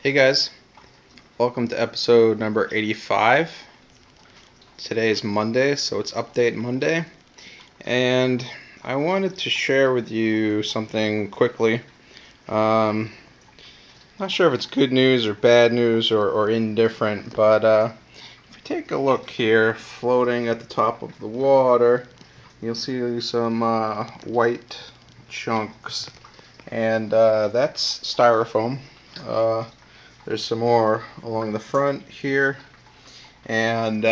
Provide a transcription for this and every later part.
Hey guys, welcome to episode number 85. Today is Monday, so it's Update Monday, and I wanted to share with you something quickly. Not sure if it's good news or bad news or indifferent, but if you take a look here, floating at the top of the water, you'll see some white chunks, and that's styrofoam. There's some more along the front here, and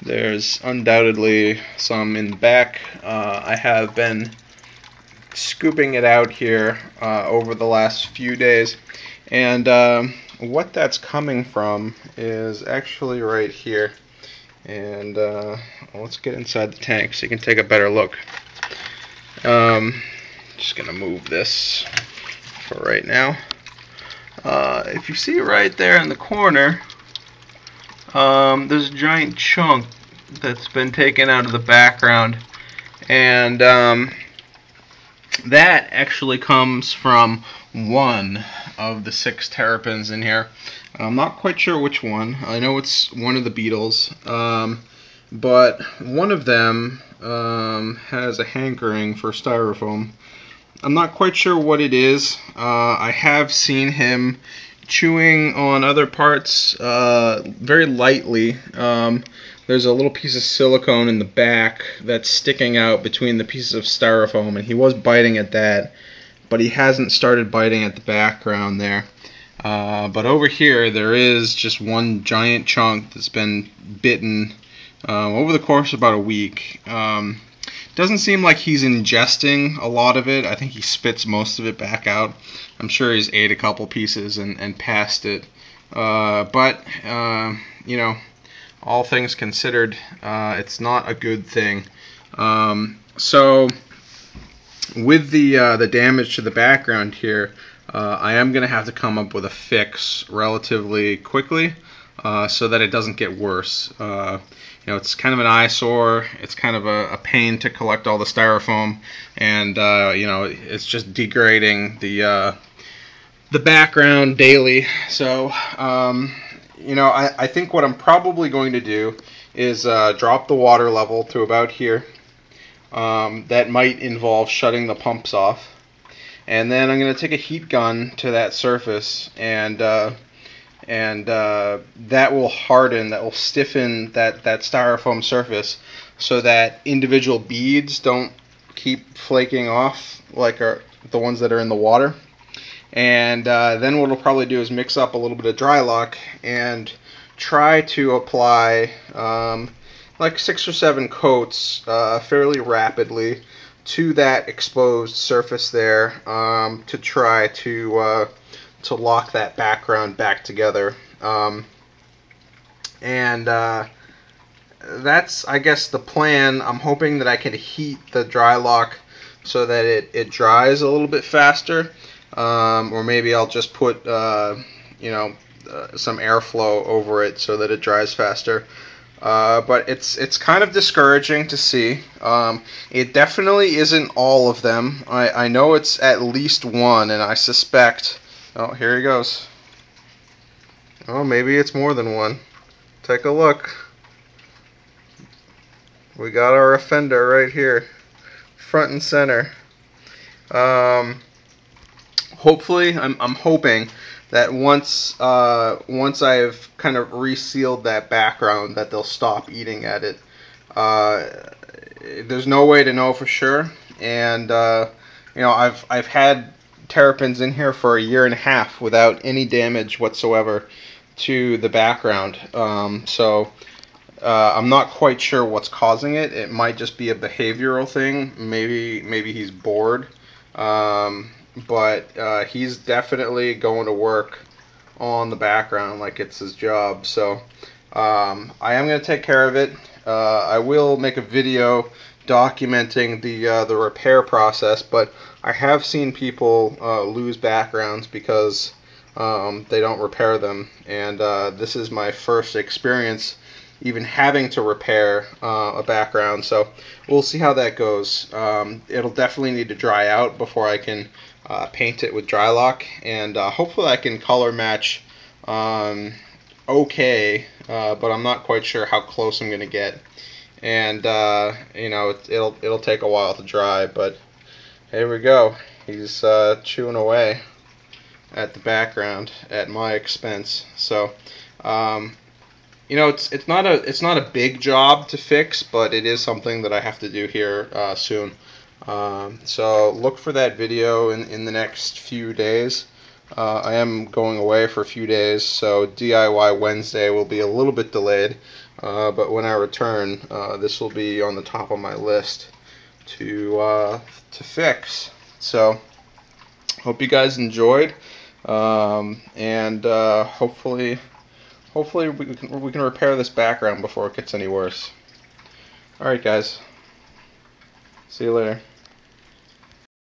there's undoubtedly some in the back. I have been scooping it out here over the last few days, and what that's coming from is actually right here. And let's get inside the tank so you can take a better look. Just gonna move this for right now. If you see right there in the corner, there's a giant chunk that's been taken out of the background, and that actually comes from one of the 6 terrapins in here. I'm not quite sure which one. I know it's one of the beetles, but one of them has a hankering for styrofoam. I'm not quite sure what it is. I have seen him chewing on other parts very lightly. There's a little piece of silicone in the back that's sticking out between the pieces of styrofoam, and he was biting at that, but he hasn't started biting at the background there. But over here, there is just one giant chunk that's been bitten over the course of about a week. Doesn't seem like he's ingesting a lot of it. I think he spits most of it back out. I'm sure he's ate a couple pieces and passed it. But you know, all things considered, it's not a good thing. So with the damage to the background here, I am going to have to come up with a fix relatively quickly so that it doesn't get worse. It's kind of an eyesore. It's kind of a pain to collect all the styrofoam, and it's just degrading the background daily. So I think what I'm probably going to do is drop the water level to about here. That might involve shutting the pumps off, and then I'm going to take a heat gun to that surface, and that will harden, that will stiffen that styrofoam surface so that individual beads don't keep flaking off like the ones that are in the water. And then what we'll probably do is mix up a little bit of Drylok and try to apply like 6 or 7 coats fairly rapidly to that exposed surface there to try to lock that background back together. That's, I guess, the plan. I'm hoping that I can heat the Drylok so that it dries a little bit faster. Or maybe I'll just put some airflow over it so that it dries faster. But it's kind of discouraging to see. It definitely isn't all of them. I know it's at least one, and I suspect... Oh, here he goes. Oh, maybe it's more than one. Take a look. We got our offender right here, front and center. Hopefully, I'm hoping that once I've kind of resealed that background, that they'll stop eating at it. There's no way to know for sure, and I've had terrapins in here for a year and a half without any damage whatsoever to the background. So I'm not quite sure what's causing it. It might just be a behavioral thing. Maybe he's bored. But he's definitely going to work on the background like it's his job. So I am going to take care of it. I will make a video documenting the repair process, but I have seen people lose backgrounds because they don't repair them, and this is my first experience even having to repair a background. So we'll see how that goes. It'll definitely need to dry out before I can paint it with Drylok, and hopefully I can color match okay, but I'm not quite sure how close I'm going to get. And it'll take a while to dry, but here we go. He's chewing away at the background at my expense. So it's not a big job to fix, but it is something that I have to do here soon. So look for that video in the next few days. I am going away for a few days, so DIY Wednesday will be a little bit delayed, but when I return, this will be on the top of my list to fix. So hope you guys enjoyed, and hopefully we can repair this background before it gets any worse. All right, guys. See you later.